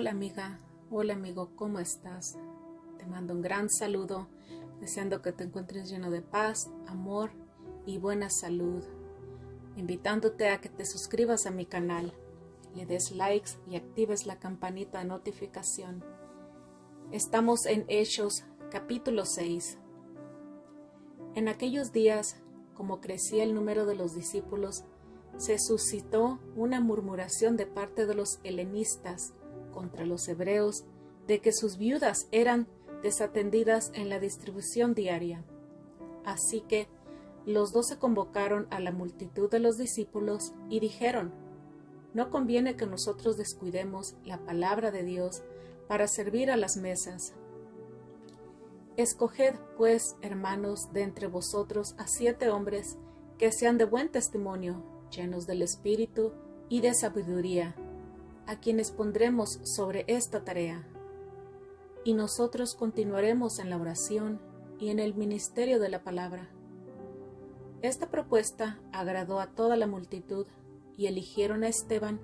Hola amiga, hola amigo, ¿cómo estás? Te mando un gran saludo, deseando que te encuentres lleno de paz, amor y buena salud. Invitándote a que te suscribas a mi canal, le des likes y actives la campanita de notificación. Estamos en Hechos capítulo 6. En aquellos días, como crecía el número de los discípulos, se suscitó una murmuración de parte de los helenistas contra los hebreos de que sus viudas eran desatendidas en la distribución diaria. Así que los 12 convocaron a la multitud de los discípulos y dijeron: no conviene que nosotros descuidemos la palabra de Dios para servir a las mesas. Escoged, pues, hermanos, de entre vosotros a 7 hombres que sean de buen testimonio, llenos del Espíritu y de sabiduría, a quienes pondremos sobre esta tarea. Y nosotros continuaremos en la oración y en el ministerio de la palabra. Esta propuesta agradó a toda la multitud, y eligieron a Esteban,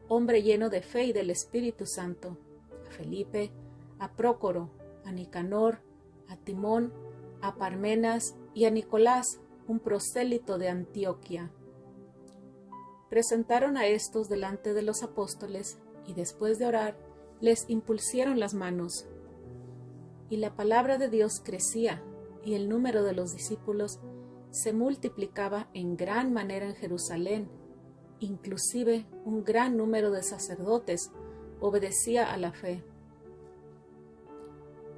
hombre lleno de fe y del Espíritu Santo, a Felipe, a Prócoro, a Nicanor, a Timón, a Parmenas y a Nicolás, un prosélito de Antioquía. Presentaron a estos delante de los apóstoles, y después de orar, les impusieron las manos. Y la palabra de Dios crecía, y el número de los discípulos se multiplicaba en gran manera en Jerusalén. Inclusive un gran número de sacerdotes obedecía a la fe.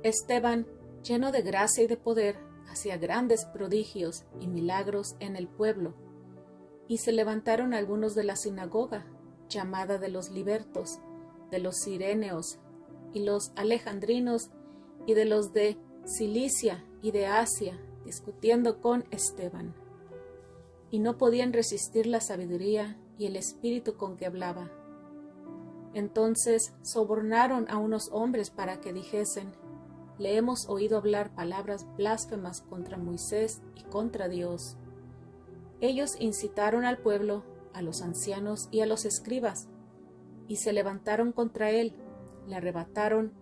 Esteban, lleno de gracia y de poder, hacía grandes prodigios y milagros en el pueblo. Y se levantaron algunos de la sinagoga, llamada de los libertos, de los cireneos y los alejandrinos, y de los de Cilicia y de Asia, discutiendo con Esteban. Y no podían resistir la sabiduría y el espíritu con que hablaba. Entonces sobornaron a unos hombres para que dijesen: le hemos oído hablar palabras blasfemas contra Moisés y contra Dios. Ellos incitaron al pueblo, a los ancianos y a los escribas, y se levantaron contra él, le arrebataron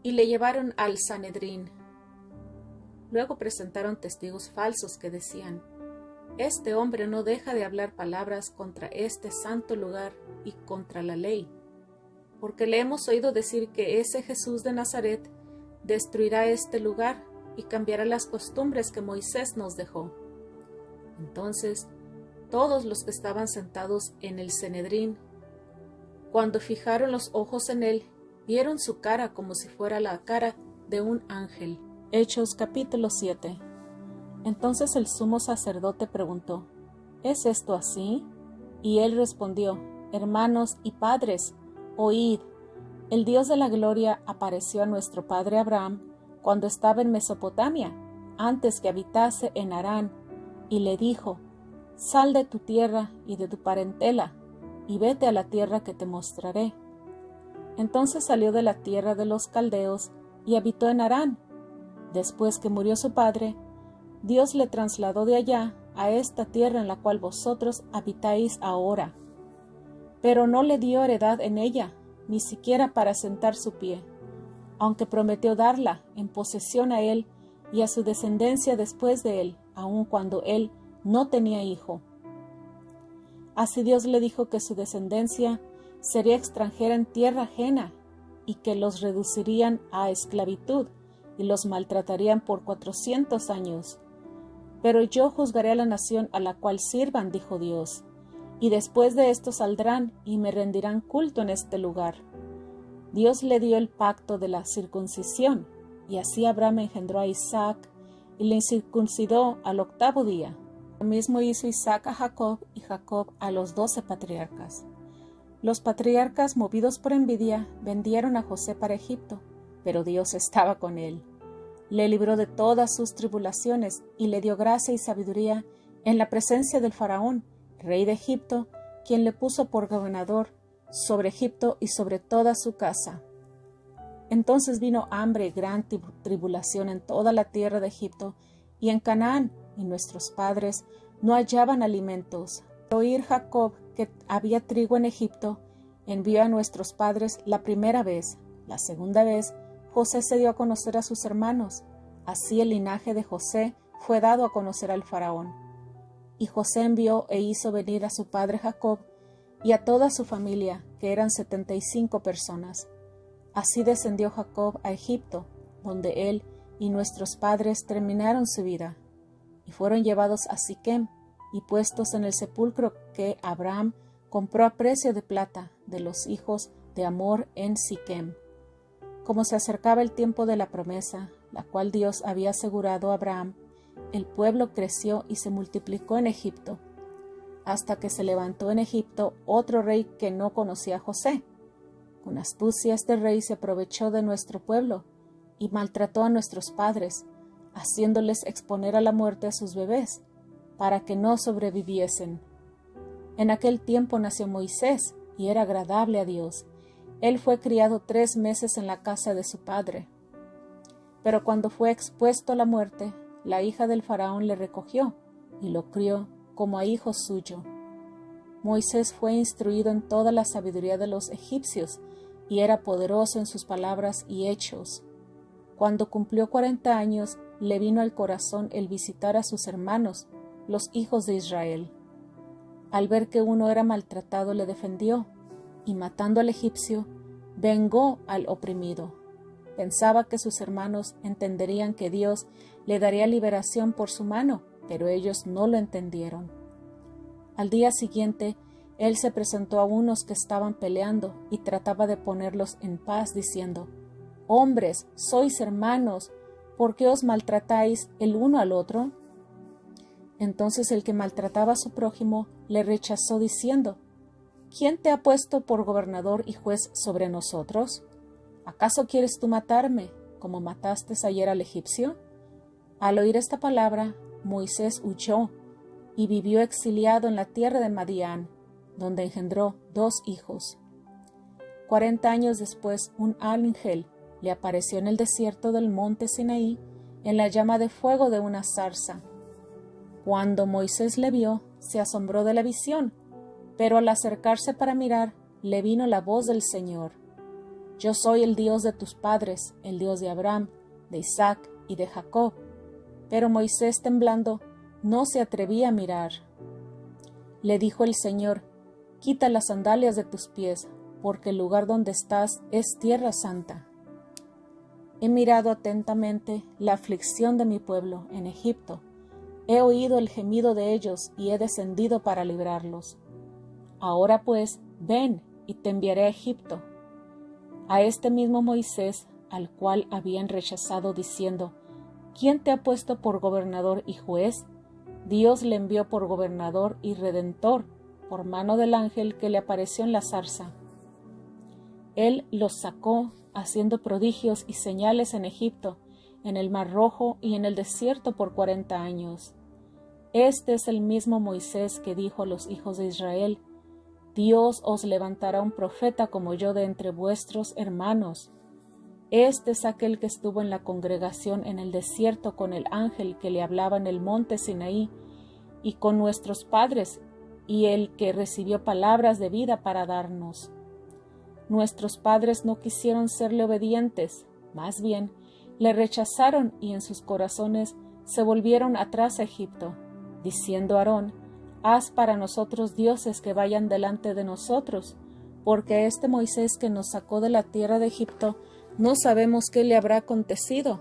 y le llevaron al Sanedrín. Luego presentaron testigos falsos que decían: este hombre no deja de hablar palabras contra este santo lugar y contra la ley, porque le hemos oído decir que ese Jesús de Nazaret destruirá este lugar y cambiará las costumbres que Moisés nos dejó. Entonces, todos los que estaban sentados en el Sanedrín, cuando fijaron los ojos en él, vieron su cara como si fuera la cara de un ángel. Hechos capítulo 7. Entonces el sumo sacerdote preguntó: ¿es esto así? Y él respondió: hermanos y padres, oíd. El Dios de la gloria apareció a nuestro padre Abraham cuando estaba en Mesopotamia, antes que habitase en Harán, y le dijo: sal de tu tierra y de tu parentela, y vete a la tierra que te mostraré. Entonces salió de la tierra de los caldeos y habitó en Harán. Después que murió su padre, Dios le trasladó de allá a esta tierra en la cual vosotros habitáis ahora. Pero no le dio heredad en ella, ni siquiera para sentar su pie, aunque prometió darla en posesión a él y a su descendencia después de él, aun cuando él no tenía hijo. Así Dios le dijo que su descendencia sería extranjera en tierra ajena, y que los reducirían a esclavitud y los maltratarían por 400 años. Pero yo juzgaré a la nación a la cual sirvan, dijo Dios, y después de esto saldrán y me rendirán culto en este lugar. Dios le dio el pacto de la circuncisión, y así Abraham engendró a Isaac y le circuncidó al 8º día. Lo mismo hizo Isaac a Jacob y Jacob a los 12 patriarcas. Los patriarcas, movidos por envidia, vendieron a José para Egipto, pero Dios estaba con él. Le libró de todas sus tribulaciones y le dio gracia y sabiduría en la presencia del faraón, rey de Egipto, quien le puso por gobernador sobre Egipto y sobre toda su casa. Entonces vino hambre y gran tribulación en toda la tierra de Egipto y en Canaán, y nuestros padres no hallaban alimentos. Al oír Jacob que había trigo en Egipto, envió a nuestros padres la primera vez. La segunda vez, José se dio a conocer a sus hermanos. Así el linaje de José fue dado a conocer al faraón. Y José envió e hizo venir a su padre Jacob y a toda su familia, que eran 75 personas. Así descendió Jacob a Egipto, donde él y nuestros padres terminaron su vida, y fueron llevados a Siquem y puestos en el sepulcro que Abraham compró a precio de plata de los hijos de Hamor en Siquem. Como se acercaba el tiempo de la promesa, la cual Dios había asegurado a Abraham, el pueblo creció y se multiplicó en Egipto, hasta que se levantó en Egipto otro rey que no conocía a José. Con astucia este rey se aprovechó de nuestro pueblo y maltrató a nuestros padres, haciéndoles exponer a la muerte a sus bebés, para que no sobreviviesen. En aquel tiempo nació Moisés, y era agradable a Dios. Él fue criado 3 meses en la casa de su padre. Pero cuando fue expuesto a la muerte, la hija del faraón le recogió y lo crió como a hijo suyo. Moisés fue instruido en toda la sabiduría de los egipcios y era poderoso en sus palabras y hechos. Cuando cumplió 40 años, le vino al corazón el visitar a sus hermanos, los hijos de Israel. Al ver que uno era maltratado, le defendió, y matando al egipcio, vengó al oprimido. Pensaba que sus hermanos entenderían que Dios le daría liberación por su mano, pero ellos no lo entendieron. Al día siguiente, él se presentó a unos que estaban peleando y trataba de ponerlos en paz, diciendo: «Hombres, sois hermanos, ¿por qué os maltratáis el uno al otro?». Entonces el que maltrataba a su prójimo le rechazó, diciendo: «¿Quién te ha puesto por gobernador y juez sobre nosotros? ¿Acaso quieres tú matarme, como mataste ayer al egipcio?». Al oír esta palabra, Moisés huyó y vivió exiliado en la tierra de Madián, donde engendró 2 hijos. 40 años después, un ángel le apareció en el desierto del monte Sinaí, en la llama de fuego de una zarza. Cuando Moisés le vio, se asombró de la visión, pero al acercarse para mirar, le vino la voz del Señor: «Yo soy el Dios de tus padres, el Dios de Abraham, de Isaac y de Jacob». Pero Moisés, temblando, no se atrevía a mirar. Le dijo el Señor: «Quita las sandalias de tus pies, porque el lugar donde estás es tierra santa». He mirado atentamente la aflicción de mi pueblo en Egipto. He oído el gemido de ellos y he descendido para librarlos. Ahora pues, ven y te enviaré a Egipto. A este mismo Moisés, al cual habían rechazado diciendo: «¿Quién te ha puesto por gobernador y juez?», Dios le envió por gobernador y redentor por mano del ángel que le apareció en la zarza. Él los sacó haciendo prodigios y señales en Egipto, en el Mar Rojo y en el desierto por 40 años. Este es el mismo Moisés que dijo a los hijos de Israel: «Dios os levantará un profeta como yo de entre vuestros hermanos». Este es aquel que estuvo en la congregación en el desierto con el ángel que le hablaba en el monte Sinaí, y con nuestros padres, y el que recibió palabras de vida para darnos. Nuestros padres no quisieron serle obedientes, más bien le rechazaron y en sus corazones se volvieron atrás a Egipto, diciendo a Aarón: «Haz para nosotros dioses que vayan delante de nosotros, porque a este Moisés que nos sacó de la tierra de Egipto no sabemos qué le habrá acontecido».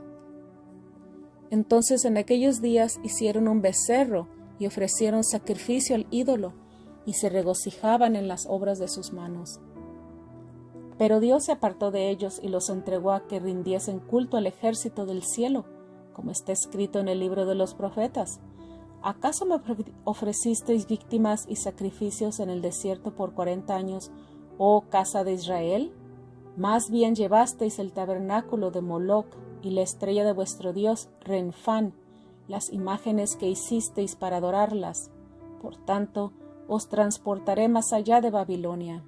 Entonces en aquellos días hicieron un becerro y ofrecieron sacrificio al ídolo y se regocijaban en las obras de sus manos. Pero Dios se apartó de ellos y los entregó a que rindiesen culto al ejército del cielo, como está escrito en el libro de los profetas: «¿Acaso me ofrecisteis víctimas y sacrificios en el desierto por 40 años, oh casa de Israel? Más bien llevasteis el tabernáculo de Moloc y la estrella de vuestro dios Renfán, las imágenes que hicisteis para adorarlas. Por tanto, os transportaré más allá de Babilonia».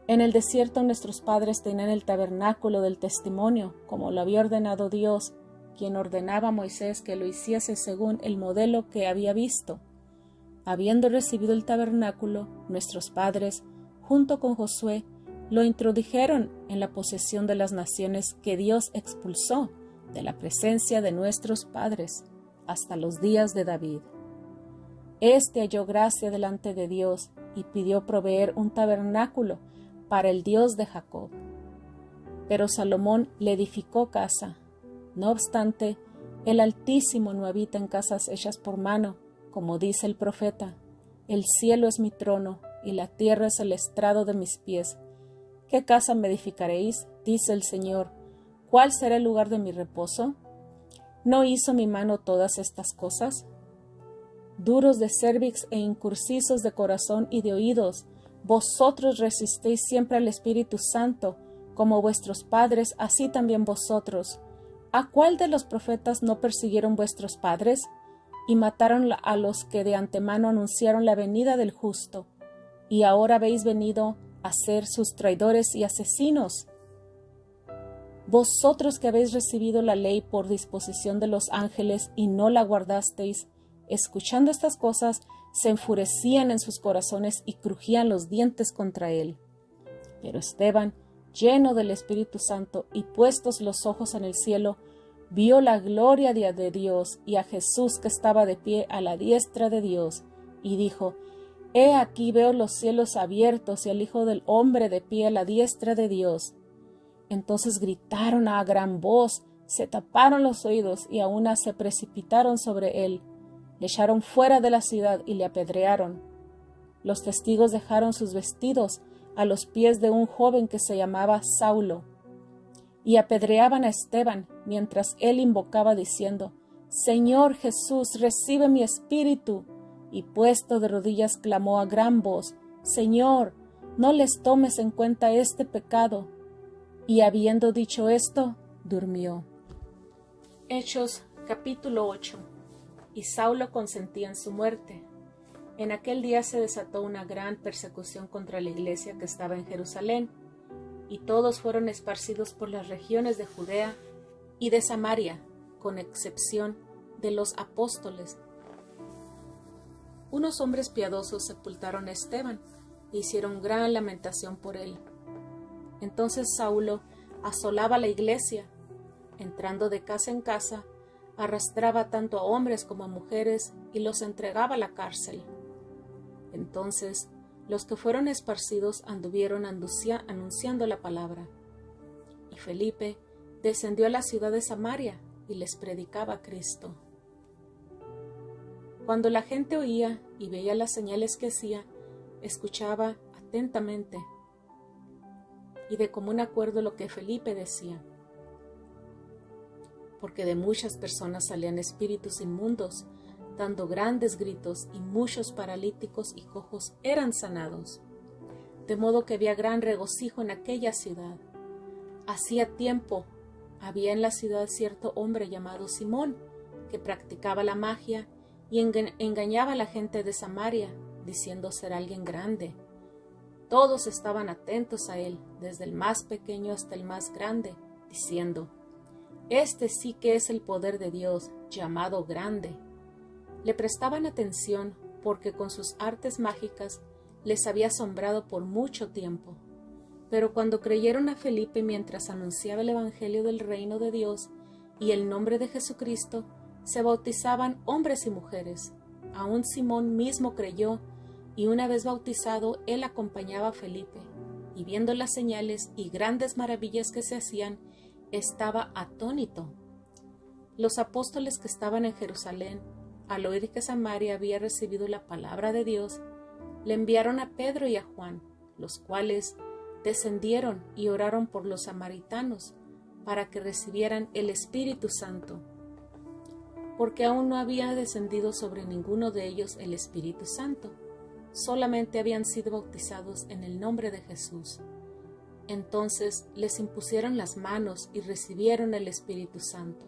En el desierto nuestros padres tenían el tabernáculo del testimonio, como lo había ordenado Dios, quien ordenaba a Moisés que lo hiciese según el modelo que había visto. Habiendo recibido el tabernáculo, nuestros padres junto con Josué, lo introdujeron en la posesión de las naciones que Dios expulsó de la presencia de nuestros padres hasta los días de David. Este halló gracia delante de Dios y pidió proveer un tabernáculo para el Dios de Jacob. Pero Salomón le edificó casa. No obstante, el Altísimo no habita en casas hechas por mano, como dice el profeta: el cielo es mi trono y la tierra es el estrado de mis pies. ¿Qué casa me edificaréis?, dice el Señor. ¿Cuál será el lugar de mi reposo? ¿No hizo mi mano todas estas cosas? Duros de cérvix e incursisos de corazón y de oídos, vosotros resistéis siempre al Espíritu Santo, como vuestros padres, así también vosotros. ¿A cuál de los profetas no persiguieron vuestros padres? Y mataron a los que de antemano anunciaron la venida del justo. Y ahora habéis venido a ser sus traidores y asesinos. Vosotros que habéis recibido la ley por disposición de los ángeles y no la guardasteis, escuchando estas cosas, se enfurecían en sus corazones y crujían los dientes contra él. Pero Esteban, lleno del Espíritu Santo y puestos los ojos en el cielo, vio la gloria de Dios y a Jesús que estaba de pie a la diestra de Dios, y dijo: He aquí veo los cielos abiertos y al Hijo del Hombre de pie a la diestra de Dios. Entonces gritaron a gran voz, se taparon los oídos y a una se precipitaron sobre él. Le echaron fuera de la ciudad y le apedrearon. Los testigos dejaron sus vestidos a los pies de un joven que se llamaba Saulo, y apedreaban a Esteban mientras él invocaba diciendo: Señor Jesús, recibe mi espíritu. Y puesto de rodillas clamó a gran voz: Señor, no les tomes en cuenta este pecado. Y habiendo dicho esto, durmió. Hechos capítulo 8. Y Saulo consentía en su muerte. En aquel día se desató una gran persecución contra la iglesia que estaba en Jerusalén, y todos fueron esparcidos por las regiones de Judea y de Samaria, con excepción de los apóstoles. Unos hombres piadosos sepultaron a Esteban e hicieron gran lamentación por él. Entonces Saulo asolaba la iglesia, entrando de casa en casa, arrastraba tanto a hombres como a mujeres y los entregaba a la cárcel. Entonces los que fueron esparcidos anduvieron anunciando la palabra. Y Felipe descendió a la ciudad de Samaria y les predicaba a Cristo. Cuando la gente oía y veía las señales que hacía, escuchaba atentamente y de común acuerdo lo que Felipe decía, porque de muchas personas salían espíritus inmundos, dando grandes gritos, y muchos paralíticos y cojos eran sanados, de modo que había gran regocijo en aquella ciudad. Hacía tiempo había en la ciudad cierto hombre llamado Simón, que practicaba la magia y engañaba a la gente de Samaria, diciendo ser alguien grande. Todos estaban atentos a él, desde el más pequeño hasta el más grande, diciendo: Este sí que es el poder de Dios, llamado grande. Le prestaban atención porque con sus artes mágicas les había asombrado por mucho tiempo. Pero cuando creyeron a Felipe mientras anunciaba el evangelio del reino de Dios y el nombre de Jesucristo, se bautizaban hombres y mujeres. Aún Simón mismo creyó, y una vez bautizado, él acompañaba a Felipe, y viendo las señales y grandes maravillas que se hacían, estaba atónito. Los apóstoles que estaban en Jerusalén, al oír que Samaria había recibido la palabra de Dios, le enviaron a Pedro y a Juan, los cuales descendieron y oraron por los samaritanos, para que recibieran el Espíritu Santo, porque aún no había descendido sobre ninguno de ellos el Espíritu Santo, solamente habían sido bautizados en el nombre de Jesús. Entonces les impusieron las manos y recibieron el Espíritu Santo.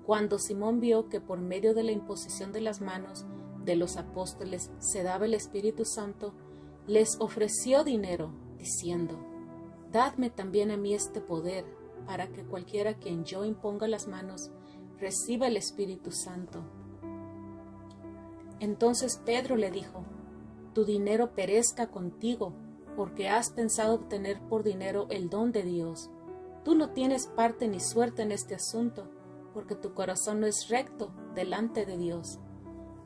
Cuando Simón vio que por medio de la imposición de las manos de los apóstoles se daba el Espíritu Santo, les ofreció dinero, diciendo: Dadme también a mí este poder, para que cualquiera a quien yo imponga las manos reciba el Espíritu Santo. Entonces Pedro le dijo: Tu dinero perezca contigo, porque has pensado obtener por dinero el don de Dios. Tú no tienes parte ni suerte en este asunto, porque tu corazón no es recto delante de Dios.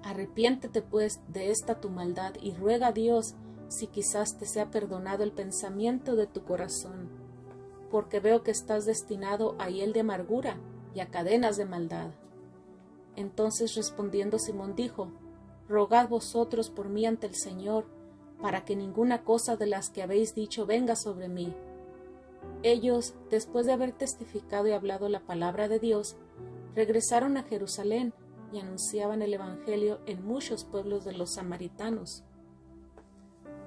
Arrepiéntete pues de esta tu maldad y ruega a Dios si quizás te sea perdonado el pensamiento de tu corazón, porque veo que estás destinado a hiel de amargura y a cadenas de maldad. Entonces respondiendo Simón dijo: Rogad vosotros por mí ante el Señor, para que ninguna cosa de las que habéis dicho venga sobre mí. Ellos, después de haber testificado y hablado la palabra de Dios, regresaron a Jerusalén y anunciaban el Evangelio en muchos pueblos de los samaritanos.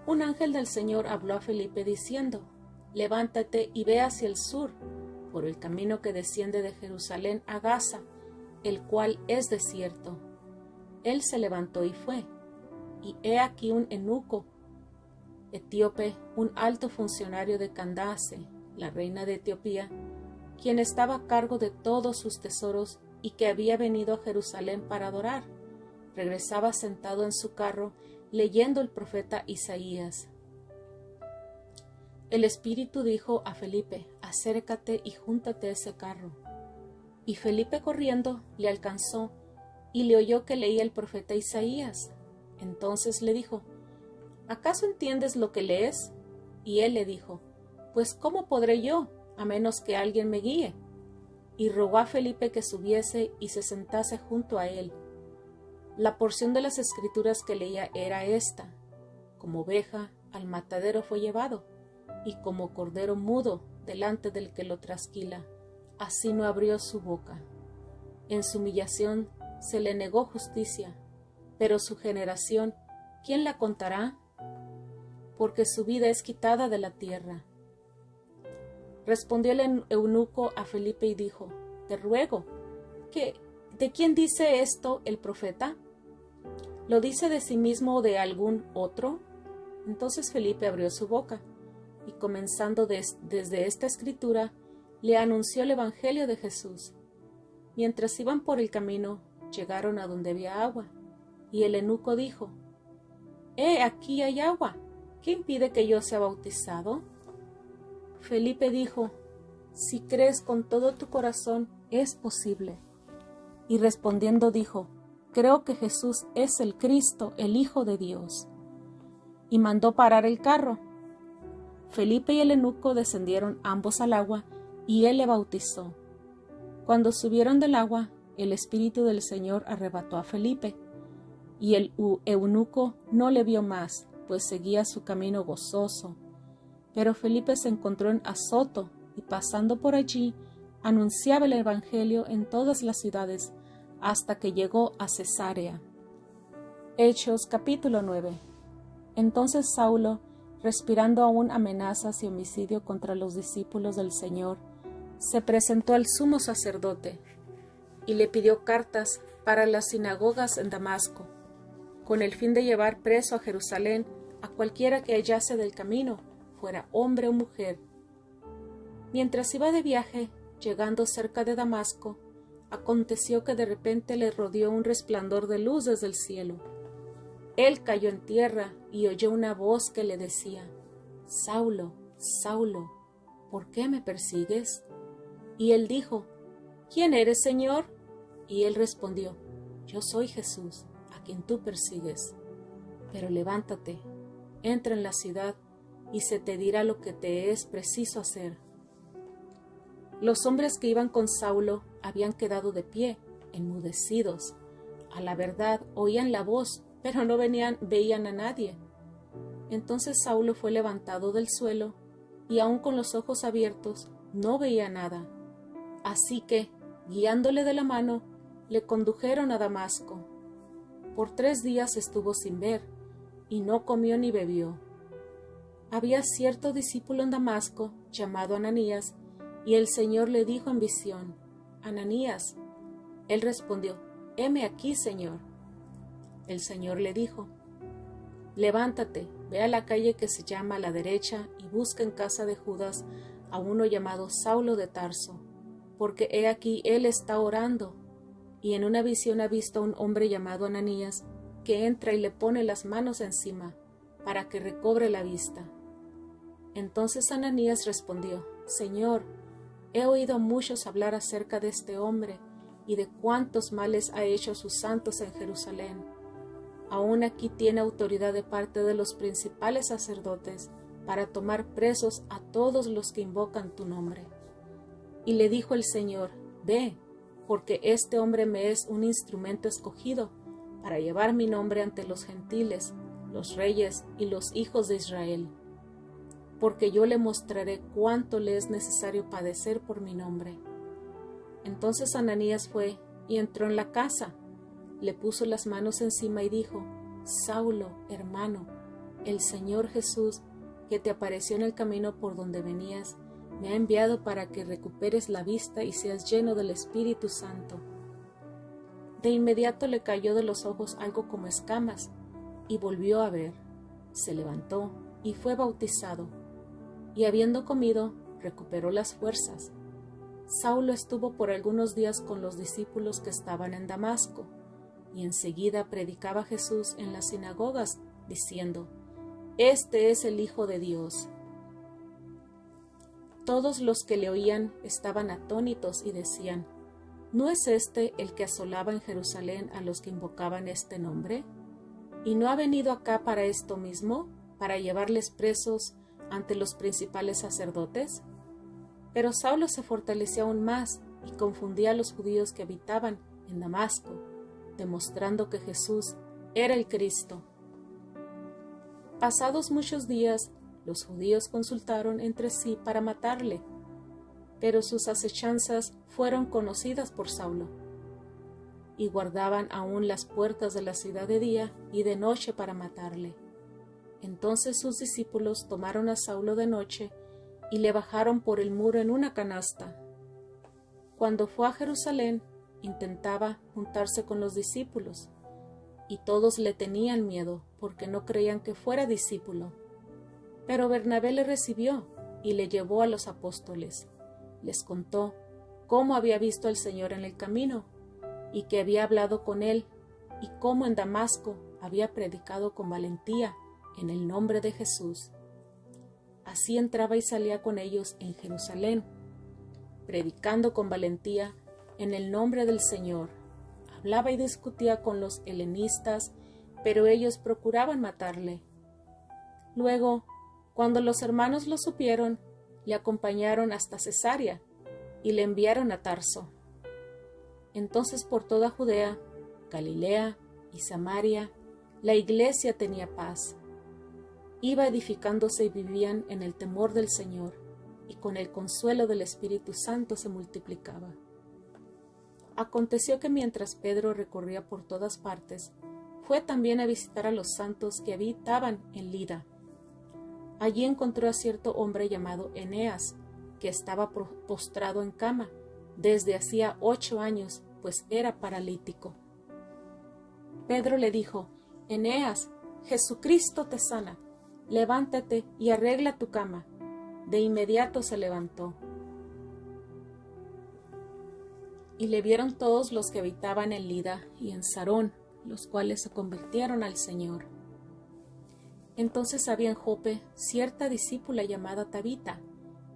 Un ángel del Señor habló a Felipe diciendo: Levántate y ve hacia el sur, por el camino que desciende de Jerusalén a Gaza, el cual es desierto. Él se levantó y fue, y he aquí un eunuco etíope, un alto funcionario de Candace, la reina de Etiopía, quien estaba a cargo de todos sus tesoros y que había venido a Jerusalén para adorar, regresaba sentado en su carro leyendo el profeta Isaías. El Espíritu dijo a Felipe: Acércate y júntate a ese carro. Y Felipe corriendo le alcanzó y le oyó que leía el profeta Isaías. Entonces le dijo: ¿Acaso entiendes lo que lees? Y él le dijo: Pues ¿cómo podré yo, a menos que alguien me guíe? Y rogó a Felipe que subiese y se sentase junto a él. La porción de las Escrituras que leía era esta: Como oveja al matadero fue llevado, y como cordero mudo delante del que lo trasquila, así no abrió su boca. En su humillación se le negó justicia, pero su generación, ¿quién la contará? Porque su vida es quitada de la tierra. Respondió el eunuco a Felipe y dijo: Te ruego, ¿de quién dice esto el profeta? ¿Lo dice de sí mismo o de algún otro? Entonces Felipe abrió su boca, y comenzando desde esta escritura, le anunció el evangelio de Jesús. Mientras iban por el camino, llegaron a donde había agua, y el eunuco dijo: aquí hay agua, ¿qué impide que yo sea bautizado? Felipe dijo: Si crees con todo tu corazón, es posible. Y respondiendo dijo: Creo que Jesús es el Cristo, el Hijo de Dios. Y mandó parar el carro. Felipe y el eunuco descendieron ambos al agua, y él le bautizó. Cuando subieron del agua, el Espíritu del Señor arrebató a Felipe, y el eunuco no le vio más, pues seguía su camino gozoso. Pero Felipe se encontró en Azoto, y pasando por allí, anunciaba el Evangelio en todas las ciudades, hasta que llegó a Cesarea. Hechos capítulo 9. Entonces Saulo, respirando aún amenazas y homicidio contra los discípulos del Señor, se presentó al sumo sacerdote y le pidió cartas para las sinagogas en Damasco, con el fin de llevar preso a Jerusalén a cualquiera que hallase del camino, fuera hombre o mujer. Mientras iba de viaje, llegando cerca de Damasco, aconteció que de repente le rodeó un resplandor de luz desde el cielo. Él cayó en tierra y oyó una voz que le decía: Saulo, Saulo, ¿por qué me persigues? Y él dijo: ¿Quién eres, Señor? Y él respondió: Yo soy Jesús, a quien tú persigues. Pero levántate, entra en la ciudad, y se te dirá lo que te es preciso hacer. Los hombres que iban con Saulo habían quedado de pie, enmudecidos. A la verdad oían la voz, pero no veían a nadie. Entonces Saulo fue levantado del suelo, y aun con los ojos abiertos no veía nada. Así que, guiándole de la mano, le condujeron a Damasco. Por 3 días estuvo sin ver, y no comió ni bebió. Había cierto discípulo en Damasco, llamado Ananías, y el Señor le dijo en visión: Ananías. Él respondió: Heme aquí, Señor. El Señor le dijo: Levántate, ve a la calle que se llama a la derecha y busca en casa de Judas a uno llamado Saulo de Tarso, porque he aquí él está orando, y en una visión ha visto a un hombre llamado Ananías, que entra y le pone las manos encima, para que recobre la vista. Entonces Ananías respondió: Señor, he oído a muchos hablar acerca de este hombre y de cuántos males ha hecho a sus santos en Jerusalén. Aún aquí tiene autoridad de parte de los principales sacerdotes para tomar presos a todos los que invocan tu nombre. Y le dijo el Señor: Ve, porque este hombre me es un instrumento escogido para llevar mi nombre ante los gentiles, los reyes y los hijos de Israel. Porque yo le mostraré cuánto le es necesario padecer por mi nombre. Entonces Ananías fue y entró en la casa, le puso las manos encima y dijo: Saulo, hermano, el Señor Jesús, que te apareció en el camino por donde venías, me ha enviado para que recuperes la vista y seas lleno del Espíritu Santo. De inmediato le cayó de los ojos algo como escamas, y volvió a ver. Se levantó y fue bautizado, y habiendo comido, recuperó las fuerzas. Saulo estuvo por algunos días con los discípulos que estaban en Damasco, y enseguida predicaba a Jesús en las sinagogas, diciendo: Este es el Hijo de Dios. Todos los que le oían estaban atónitos y decían: ¿No es este el que asolaba en Jerusalén a los que invocaban este nombre? ¿Y no ha venido acá para esto mismo, para llevarles presos ante los principales sacerdotes? Pero Saulo se fortalecía aún más y confundía a los judíos que habitaban en Damasco, demostrando que Jesús era el Cristo. Pasados muchos días, los judíos consultaron entre sí para matarle, pero sus acechanzas fueron conocidas por Saulo, y guardaban aún las puertas de la ciudad de día y de noche para matarle. Entonces sus discípulos tomaron a Saulo de noche y le bajaron por el muro en una canasta. Cuando fue a Jerusalén, intentaba juntarse con los discípulos, y todos le tenían miedo porque no creían que fuera discípulo. Pero Bernabé le recibió y le llevó a los apóstoles. Les contó cómo había visto al Señor en el camino y que había hablado con él, y cómo en Damasco había predicado con valentía en el nombre de Jesús. Así entraba y salía con ellos en Jerusalén, predicando con valentía en el nombre del Señor. Hablaba y discutía con los helenistas, pero ellos procuraban matarle. Luego, cuando los hermanos lo supieron, le acompañaron hasta Cesarea y le enviaron a Tarso. Entonces por toda Judea, Galilea y Samaria, la iglesia tenía paz. Iba edificándose y vivían en el temor del Señor, y con el consuelo del Espíritu Santo se multiplicaba. Aconteció que mientras Pedro recorría por todas partes, fue también a visitar a los santos que habitaban en Lida. Allí encontró a cierto hombre llamado Eneas, que estaba postrado en cama desde hacía 8 años, pues era paralítico. Pedro le dijo: Eneas, Jesucristo te sana, levántate y arregla tu cama. De inmediato se levantó. Y le vieron todos los que habitaban en Lida y en Sarón, los cuales se convirtieron al Señor. Entonces había en Jope cierta discípula llamada Tabita,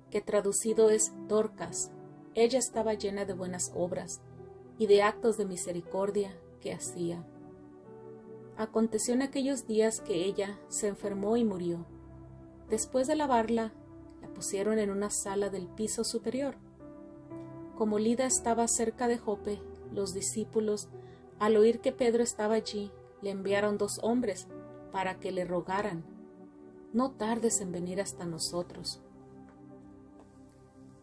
que traducido es Dorcas. Ella estaba llena de buenas obras y de actos de misericordia que hacía. Aconteció en aquellos días que ella se enfermó y murió. Después de lavarla, la pusieron en una sala del piso superior. Como Lida estaba cerca de Jope, los discípulos, al oír que Pedro estaba allí, le enviaron 2 hombres para que le rogaran: no tardes en venir hasta nosotros.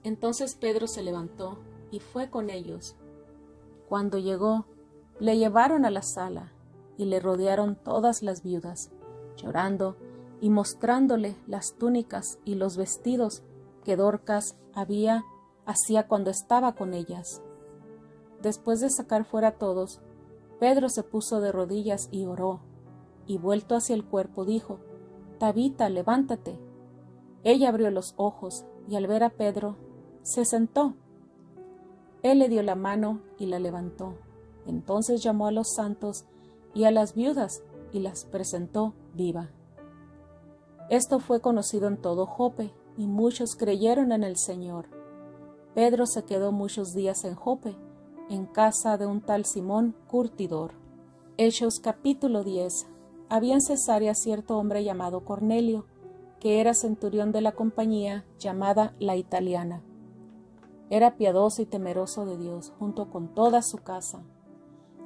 Entonces Pedro se levantó y fue con ellos. Cuando llegó, le llevaron a la sala y le rodearon todas las viudas, llorando y mostrándole las túnicas y los vestidos que Dorcas hacía cuando estaba con ellas. Después de sacar fuera a todos, Pedro se puso de rodillas y oró, y vuelto hacia el cuerpo dijo: Tabita, levántate. Ella abrió los ojos, y al ver a Pedro, se sentó. Él le dio la mano y la levantó. Entonces llamó a los santos y a las viudas, y las presentó viva. Esto fue conocido en todo Jope, y muchos creyeron en el Señor. Pedro se quedó muchos días en Jope, en casa de un tal Simón curtidor. Hechos capítulo 10. Había en Cesarea cierto hombre llamado Cornelio, que era centurión de la compañía llamada La Italiana. Era piadoso y temeroso de Dios, junto con toda su casa.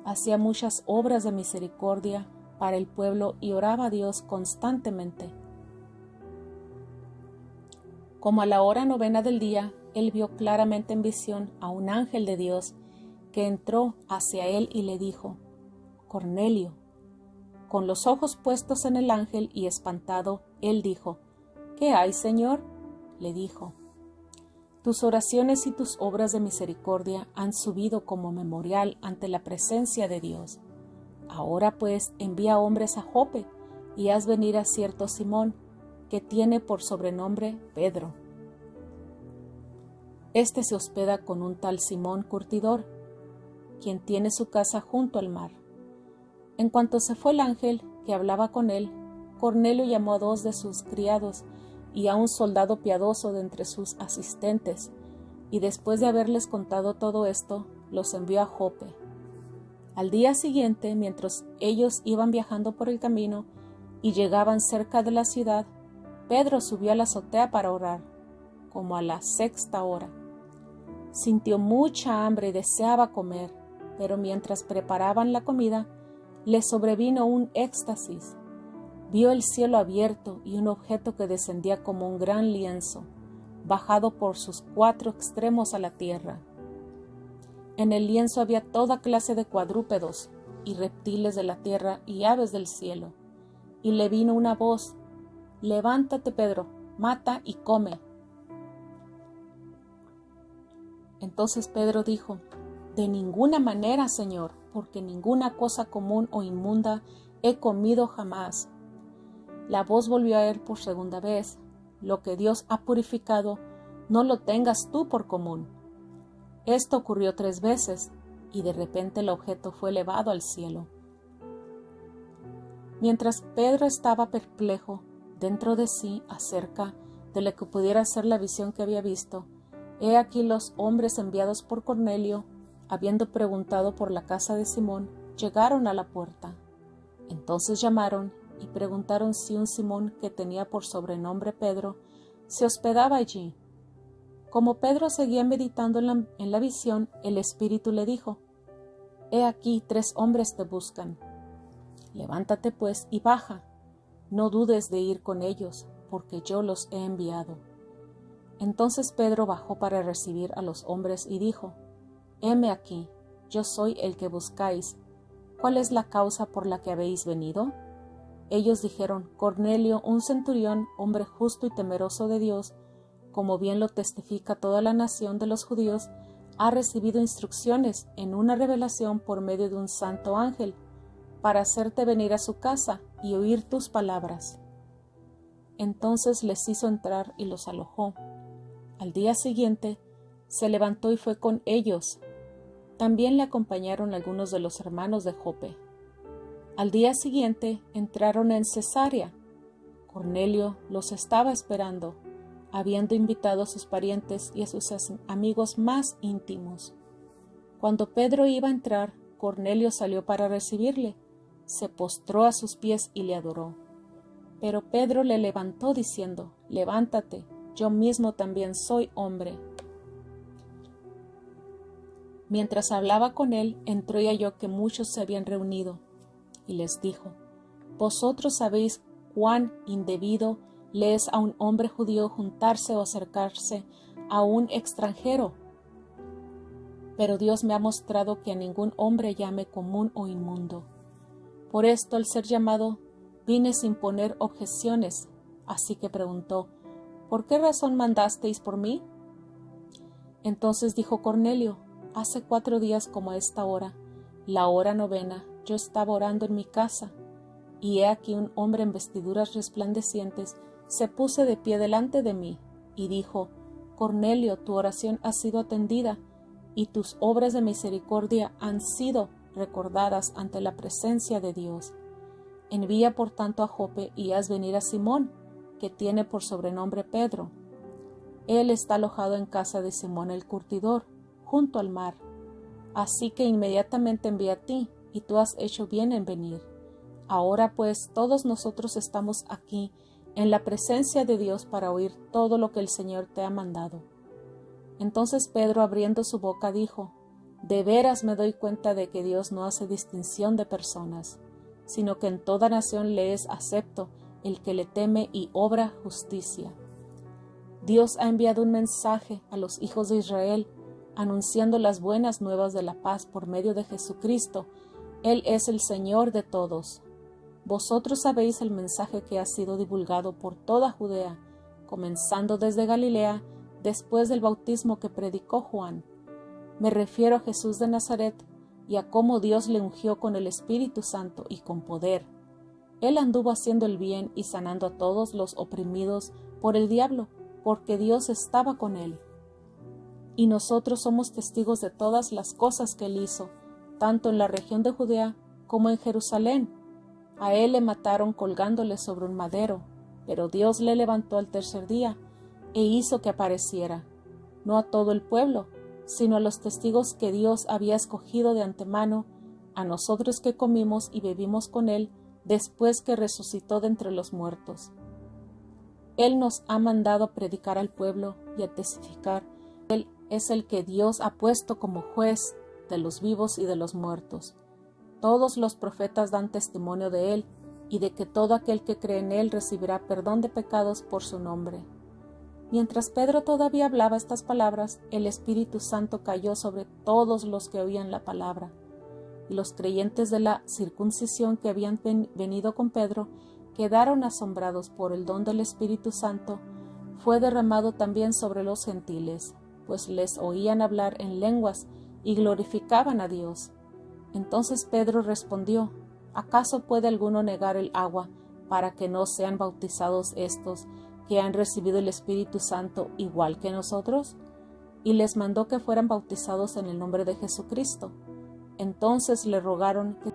Hacía muchas obras de misericordia para el pueblo y oraba a Dios constantemente. Como a la hora 9 del día, él vio claramente en visión a un ángel de Dios que entró hacia él y le dijo: Cornelio. Con los ojos puestos en el ángel y espantado, él dijo: ¿Qué hay, Señor? Le dijo: Tus oraciones y tus obras de misericordia han subido como memorial ante la presencia de Dios. Ahora pues envía hombres a Jope y haz venir a cierto Simón, que tiene por sobrenombre Pedro. Este se hospeda con un tal Simón curtidor, quien tiene su casa junto al mar. En cuanto se fue el ángel que hablaba con él, Cornelio llamó a 2 de sus criados y a un soldado piadoso de entre sus asistentes, y después de haberles contado todo esto, los envió a Jope. Al día siguiente, mientras ellos iban viajando por el camino y llegaban cerca de la ciudad, Pedro subió a la azotea para orar, como a la 6ª hora. Sintió mucha hambre y deseaba comer, pero mientras preparaban la comida, le sobrevino un éxtasis. Vio el cielo abierto y un objeto que descendía como un gran lienzo, bajado por sus 4 extremos a la tierra. En el lienzo había toda clase de cuadrúpedos y reptiles de la tierra y aves del cielo. Y le vino una voz: Levántate, Pedro, mata y come. Entonces Pedro dijo: De ninguna manera, Señor, porque ninguna cosa común o inmunda he comido jamás. La voz volvió a él por segunda vez: Lo que Dios ha purificado, no lo tengas tú por común. Esto ocurrió 3 veces, y de repente el objeto fue elevado al cielo. Mientras Pedro estaba perplejo dentro de sí acerca de lo que pudiera ser la visión que había visto, he aquí los hombres enviados por Cornelio, habiendo preguntado por la casa de Simón, llegaron a la puerta. Entonces llamaron y preguntaron si un Simón que tenía por sobrenombre Pedro se hospedaba allí. Como Pedro seguía meditando en la visión, el Espíritu le dijo: He aquí 3 hombres te buscan. Levántate pues y baja, no dudes de ir con ellos, porque yo los he enviado. Entonces Pedro bajó para recibir a los hombres y dijo: Heme aquí, yo soy el que buscáis. ¿Cuál es la causa por la que habéis venido? Ellos dijeron: Cornelio, un centurión, hombre justo y temeroso de Dios, como bien lo testifica toda la nación de los judíos, ha recibido instrucciones en una revelación por medio de un santo ángel, para hacerte venir a su casa y oír tus palabras. Entonces les hizo entrar y los alojó. Al día siguiente se levantó y fue con ellos. También le acompañaron algunos de los hermanos de Jope. Al día siguiente entraron en Cesarea. Cornelio los estaba esperando, habiendo invitado a sus parientes y a sus amigos más íntimos. Cuando Pedro iba a entrar, Cornelio salió para recibirle, se postró a sus pies y le adoró. Pero Pedro le levantó diciendo: Levántate, yo mismo también soy hombre. Mientras hablaba con él, entró y halló que muchos se habían reunido, y les dijo: Vosotros sabéis cuán indebido le es a un hombre judío juntarse o acercarse a un extranjero. Pero Dios me ha mostrado que a ningún hombre llame común o inmundo. Por esto, al ser llamado, vine sin poner objeciones. Así que preguntó: ¿Por qué razón mandasteis por mí? Entonces dijo Cornelio: Hace 4 días como a esta hora, la hora 9, yo estaba orando en mi casa, y he aquí un hombre en vestiduras resplandecientes se puso de pie delante de mí, y dijo: Cornelio, tu oración ha sido atendida, y tus obras de misericordia han sido recordadas ante la presencia de Dios. Envía por tanto a Jope y haz venir a Simón, que tiene por sobrenombre Pedro. Él está alojado en casa de Simón el curtidor, junto al mar. Así que inmediatamente envié a ti, y tú has hecho bien en venir. Ahora pues todos nosotros estamos aquí en la presencia de Dios para oír todo lo que el Señor te ha mandado. Entonces Pedro, abriendo su boca, dijo: De veras me doy cuenta de que Dios no hace distinción de personas, sino que en toda nación le es acepto el que le teme y obra justicia. Dios ha enviado un mensaje a los hijos de Israel, anunciando las buenas nuevas de la paz por medio de Jesucristo. Él es el Señor de todos. Vosotros sabéis el mensaje que ha sido divulgado por toda Judea, comenzando desde Galilea, después del bautismo que predicó Juan. Me refiero a Jesús de Nazaret y a cómo Dios le ungió con el Espíritu Santo y con poder. Él anduvo haciendo el bien y sanando a todos los oprimidos por el diablo, porque Dios estaba con él. Y nosotros somos testigos de todas las cosas que él hizo, tanto en la región de Judea como en Jerusalén. A él le mataron colgándole sobre un madero, pero Dios le levantó al tercer día e hizo que apareciera, no a todo el pueblo, sino a los testigos que Dios había escogido de antemano, a nosotros que comimos y bebimos con él después que resucitó de entre los muertos. Él nos ha mandado a predicar al pueblo y a testificar. Él es el que Dios ha puesto como juez de los vivos y de los muertos. Todos los profetas dan testimonio de él y de que todo aquel que cree en él recibirá perdón de pecados por su nombre. Mientras Pedro todavía hablaba estas palabras, el Espíritu Santo cayó sobre todos los que oían la palabra. Y los creyentes de la circuncisión que habían venido con Pedro quedaron asombrados por el don del Espíritu Santo. Fue derramado también sobre los gentiles, pues les oían hablar en lenguas y glorificaban a Dios. Entonces Pedro respondió: ¿Acaso puede alguno negar el agua para que no sean bautizados estos que han recibido el Espíritu Santo igual que nosotros? Y les mandó que fueran bautizados en el nombre de Jesucristo. Entonces le rogaron que